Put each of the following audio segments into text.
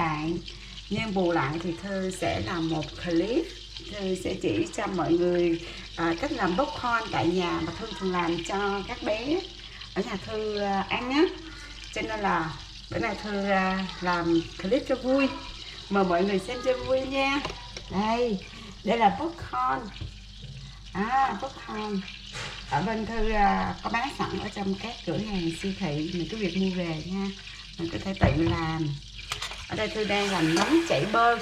bạn. Nhưng bù lại thì Thư sẽ làm một clip. Thư sẽ chỉ cho mọi người cách làm popcorn tại nhà mà Thư thường làm cho các bé ở nhà Thư ăn á. Cho nên là bữa nay Thư làm clip cho vui. Mời mọi người xem cho vui nha. Đây là popcorn. Popcorn ở bên Thư có bán sẵn ở trong các cửa hàng siêu thị, mình cứ việc mua về nha, mình có thể tự làm. Ở đây Thư đang làm nấm chảy bơ.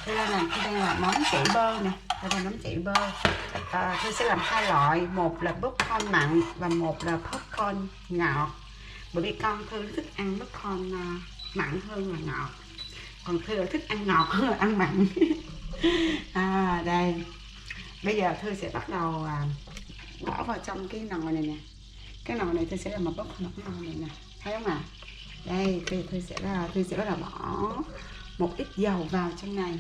Thư đang làm món chảy bơ nè. Đây là nấm chảy bơ. Thư sẽ làm hai loại, một là popcorn mặn và một là popcorn ngọt. Bởi vì con Thư thích ăn popcorn mặn hơn là ngọt, còn Thư thích ăn ngọt hơn là ăn mặn. Đây bây giờ Thư sẽ bắt đầu bỏ vào trong cái nồi này nè. Cái nồi này Thư sẽ làm một popcorn nồi này nè, thấy không ạ? Đây Thư sẽ bắt đầu bỏ một ít dầu vào trong này.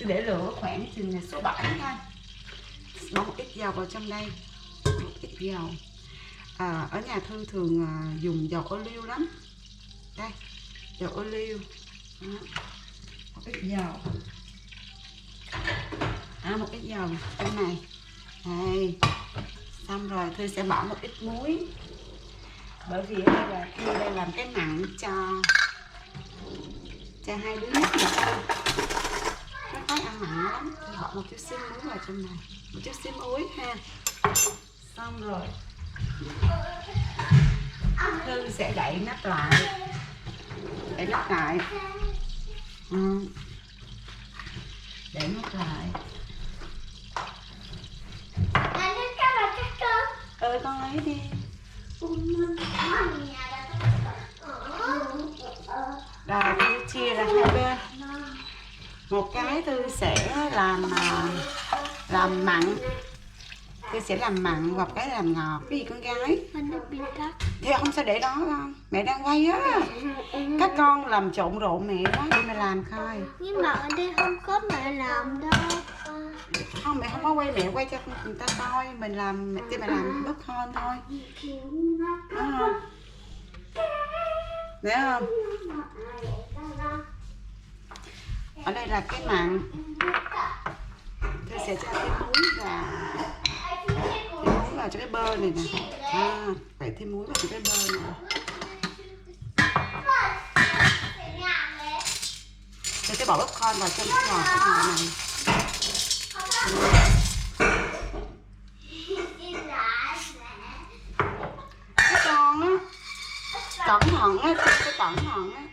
Tôi để lửa khoảng chừng số 7 thôi. Bỏ một ít dầu vào trong đây, một ít dầu. Ở nhà Thư thường dùng dầu ô liu lắm. Đây, dầu ô liu. Một ít dầu. Một ít dầu trong này. Đây. Xong rồi Thư sẽ bỏ một ít muối. Bởi vì đây là Thư đang làm cái mặn cho hai đứa nhóc nhà Thư. Nó có ăn mặn lắm. Thư bỏ một chút xíu muối vào trong này, một chút xíu muối ha. Xong rồi Thư sẽ đậy nắp lại. Đậy nắp lại. Để nắp lại. Con lấy đi. Rồi Thư chia ra hai bên. Một cái Thư sẽ làm mặn. Thư sẽ làm mặn và cái làm ngọt. Cái gì con gái? Thì không sao để đó con. Mẹ đang quay á. Các con làm trộn rộn mẹ quá, để mẹ làm coi. Nhưng mà ở đây không có mẹ làm đâu. Không, mẹ không có quay, mẹ quay cho người ta coi. Mình làm, mẹ làm popcorn thôi. Đúng không? Thấy không? Ở đây là cái mặn. Tôi sẽ cho thêm muối vào. Thêm muối vào cho cái bơ này nè. Phải thêm muối vào cho cái bơ này. Tôi sẽ bỏ popcorn vào trong cái nồi này. Các con á, cẩn thận á,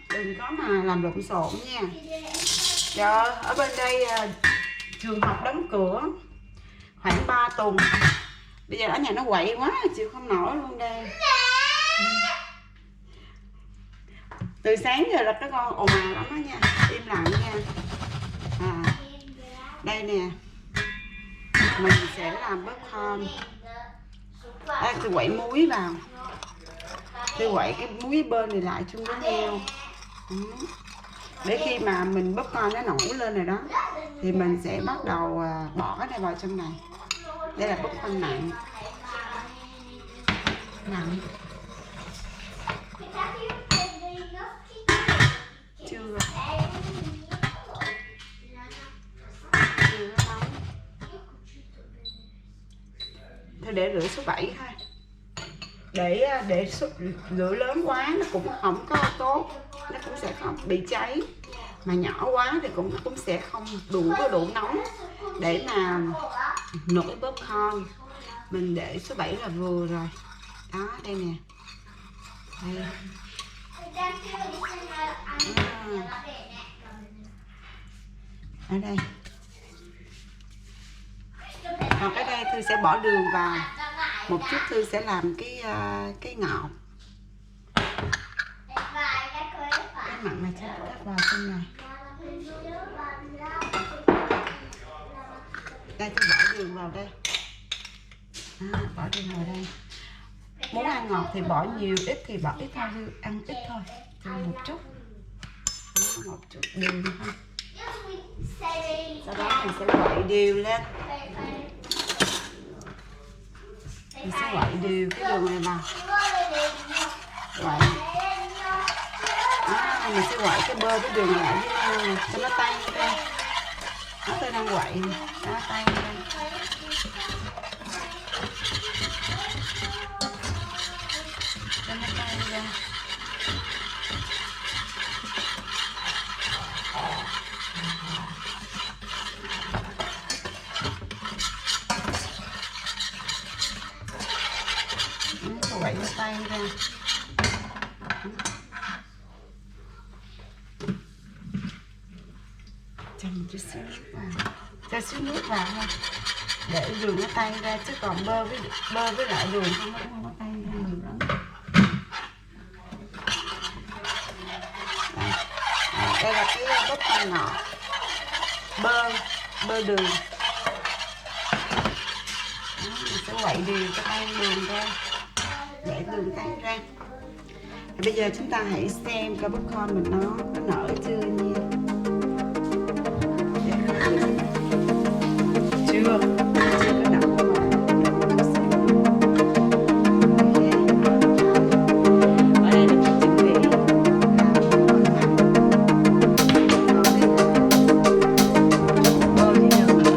đừng có mà làm lộn xộn nha. Giờ ở bên đây trường học đóng cửa khoảng 3 tuần. Bây giờ ở nhà nó quậy quá, chịu không nổi luôn đây. Từ sáng giờ là các con ồn ào lắm đó nha, im lặng nha. Đây nè, mình sẽ làm popcorn. Tôi quậy muối vào. Tôi quậy cái muối bên này lại chung với nhau. Để khi mà mình popcorn nó nổi lên rồi đó thì mình sẽ bắt đầu bỏ cái này vào trong này. Đây là popcorn mặn. Chưa rồi. Thôi để lửa số 7 thôi. Để lửa lớn quá nó cũng không có tốt, nó cũng sẽ không bị cháy, mà nhỏ quá thì cũng sẽ không đủ độ nóng để mà nổi popcorn. Mình để số 7 là vừa rồi đó. Đây nè, đây. Ở đây. Còn cái đây Thư sẽ bỏ đường vào một chút. Thư sẽ làm cái ngọt. Cái mặn này sẽ cắt vào trong này. Đây Thư bỏ đường vào đây. Bỏ đường vào đây. Muốn ăn ngọt thì bỏ nhiều, ít thì bỏ ít thôi. Thư ăn ít thôi, Thư một chút. Một chút đường thôi. Sau đó mình sẽ quậy đều lên. Mình sẽ quậy đều cái đường này vào. Quậy. này mình sẽ quậy cái bơ với đường lại với nhau nè cho nó tan ra. Nó tôi đang quậy nè, nó tan ra. Cho nó tan ra. Quậy nó tan ra. Cho một chút xíu nước vào, cho xíu nước vào thôi để đường nó tan ra, chứ còn bơ với lại đường không có tan ra nhiều lắm. Đây là cái bắp canh ngọt, bơ đường. Đó, mình sẽ quậy đều cho tan đường ra, để đường tan ra. Bây giờ chúng ta hãy xem cái bắp con mình nó nở chưa nha. Chưa có nở mà. Ở đây là mình chuẩn bị bơ với đường.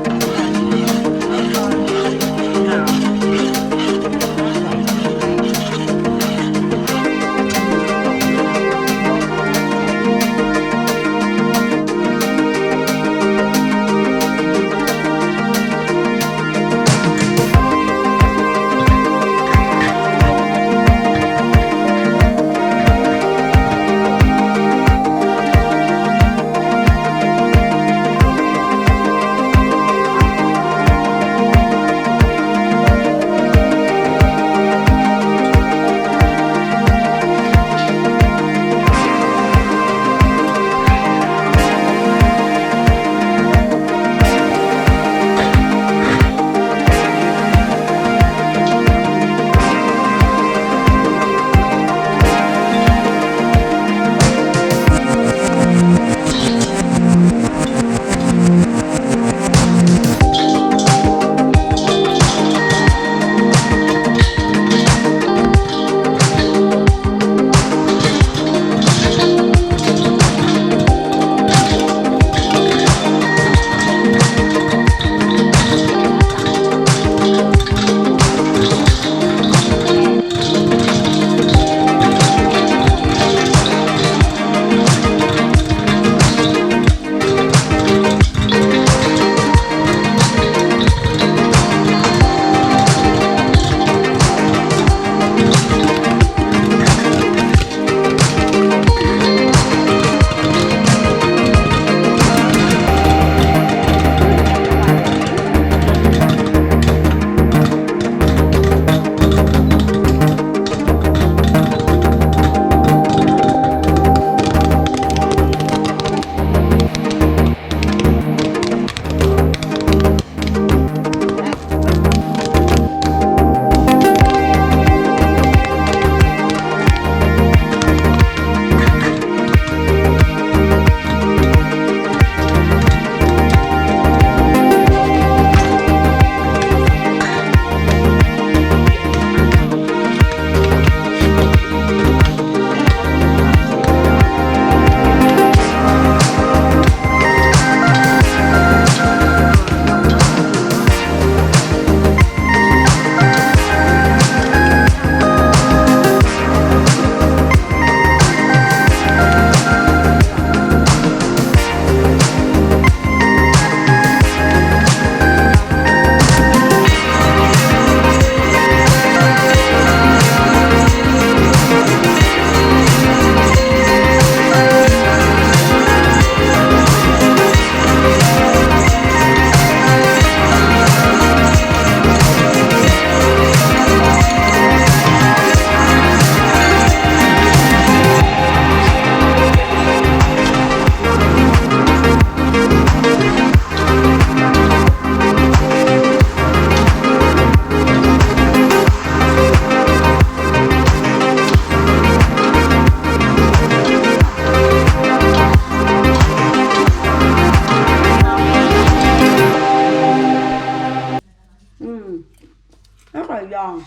giòn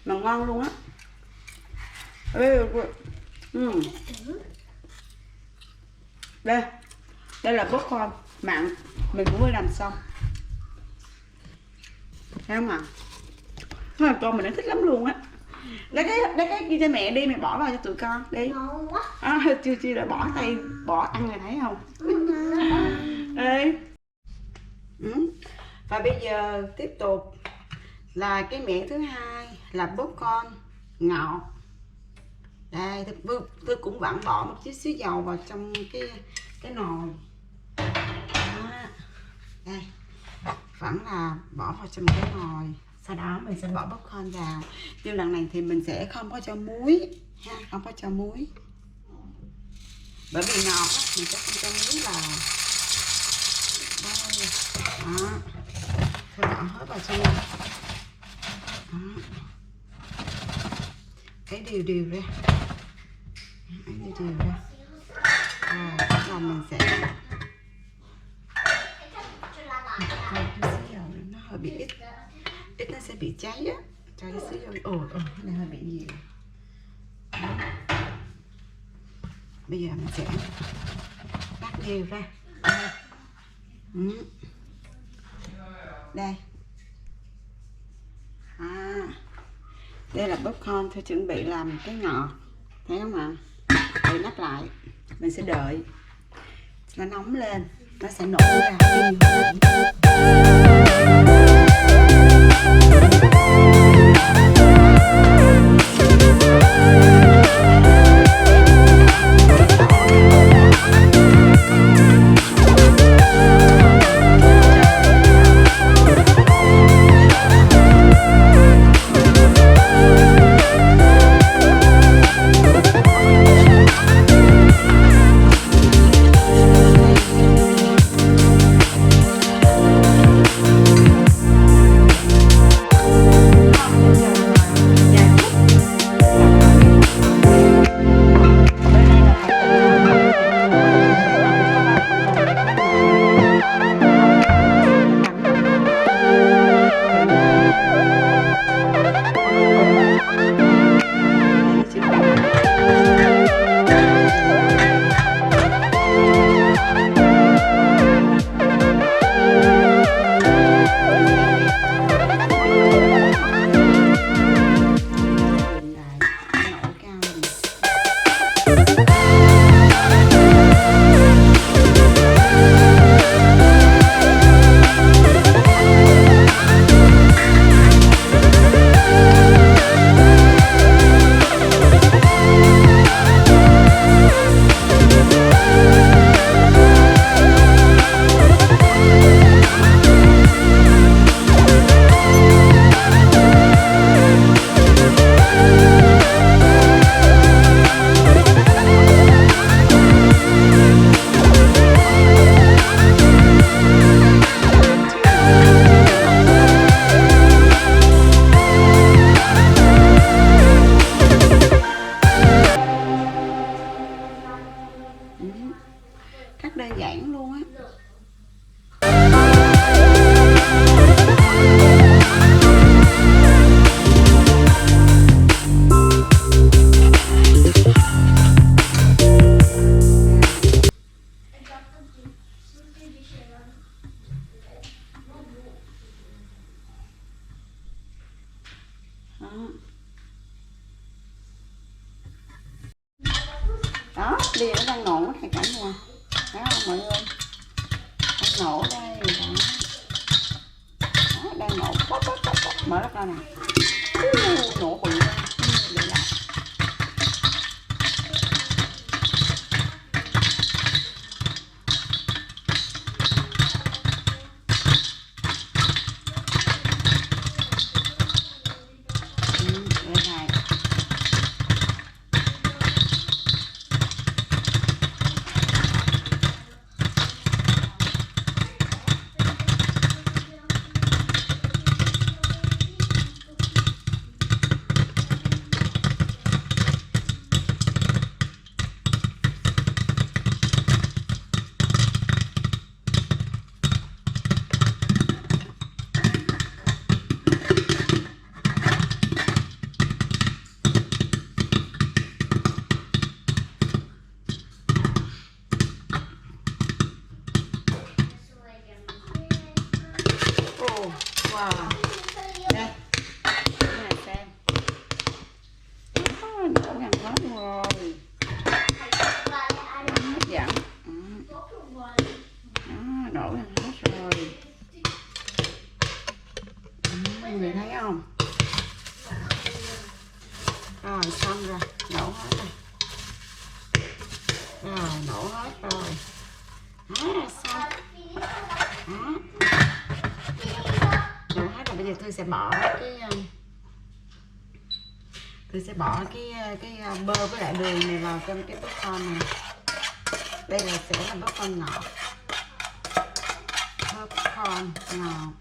mà ngon luôn á. Đây là popcorn mặn mình cũng mới làm xong, thấy không ạ? Con mình nó thích lắm luôn á. Lấy cái kia cho mẹ đi, mẹ bỏ vào cho tụi con đi. Chưa đã bỏ tay bỏ ăn rồi, thấy không? Ê. Và bây giờ tiếp tục là cái mẻ thứ hai là popcorn ngọt. Đây tôi cũng vẫn bỏ một chút xíu dầu vào trong cái nồi. Đây vẫn là bỏ vào trong cái nồi, sau đó mình sẽ bỏ popcorn vào. Nhưng lần này thì mình sẽ không có cho muối ha, không có cho muối, bởi vì ngọt á, mình sẽ không cho muối vào. Đây đó, tôi bỏ hết vào trong này. Cái đều ra, đều ra. Rồi bắt đầu mình sẽ nó hơi bị ít nó sẽ bị cháy á, cho cái xíu dầu. Cái này hơi bị nhiều. Đó. Bây giờ mình sẽ cắt đều ra. Đây. Đây là popcorn tôi chuẩn bị làm cái ngọt, thấy không ạ? Để nắp lại, mình sẽ đợi nó nóng lên, nó sẽ nổ ra. Rất đơn giản luôn á. Đó, bia nó đang nổ thầy cả nhà, thấy không mọi người? Đang nổ đây, đó, đang nổ, bóp, mở nó ra nè, nổ bự lên. Wow. Đây. Cái này xem. Nổ gần hết luôn rồi. Hấp dẫn. Nổ gần hết rồi. Mọi người thấy không? Rồi xong rồi, nổ hết rồi. Rồi nổ hết rồi. Xong. Nổ hết rồi, bây giờ tôi sẽ bỏ cái bơ với lại đường này vào trong cái popcorn này. Đây là sẽ là popcorn ngọt. Popcorn ngọt.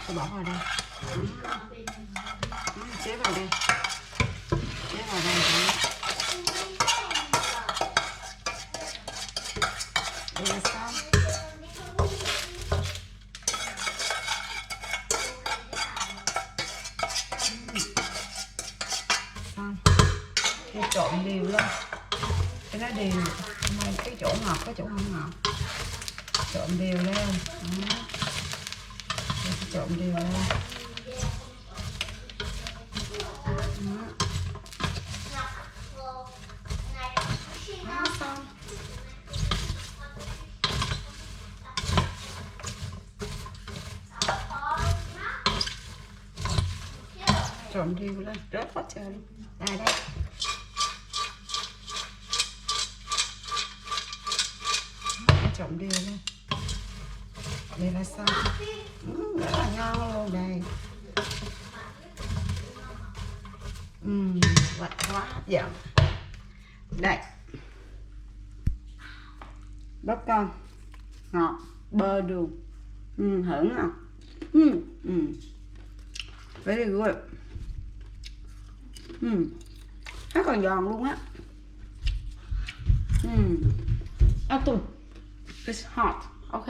Tôi bỏ vào đây. Chế vào đây. Chế vào đây. Đây là xong. Xong. Thì trộn đều lên. Cái nó đều. Cái chỗ ngọt, cái chỗ không ngọt. Trộn đều lên. Trộn đều lên. Xong. Trộn đều lên, rớt hết trơn luôn. Đây đây. Trộn đều lên. Đây là xong. Rất là ngon luôn đây. Vật quá hấp dẫn. Đây. Bắp con ngọt, bơ đường. Hưởng ngọt. Very good. Nó còn giòn luôn á. It's hot. Ok.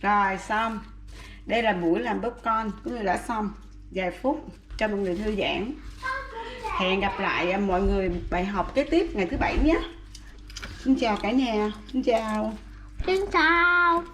Rồi xong. Đây là buổi làm popcorn của người đã xong. Vài phút cho mọi người thư giãn. Hẹn gặp lại mọi người bài học kế tiếp ngày thứ Bảy nhé. Xin chào cả nhà. Xin chào. Xin chào.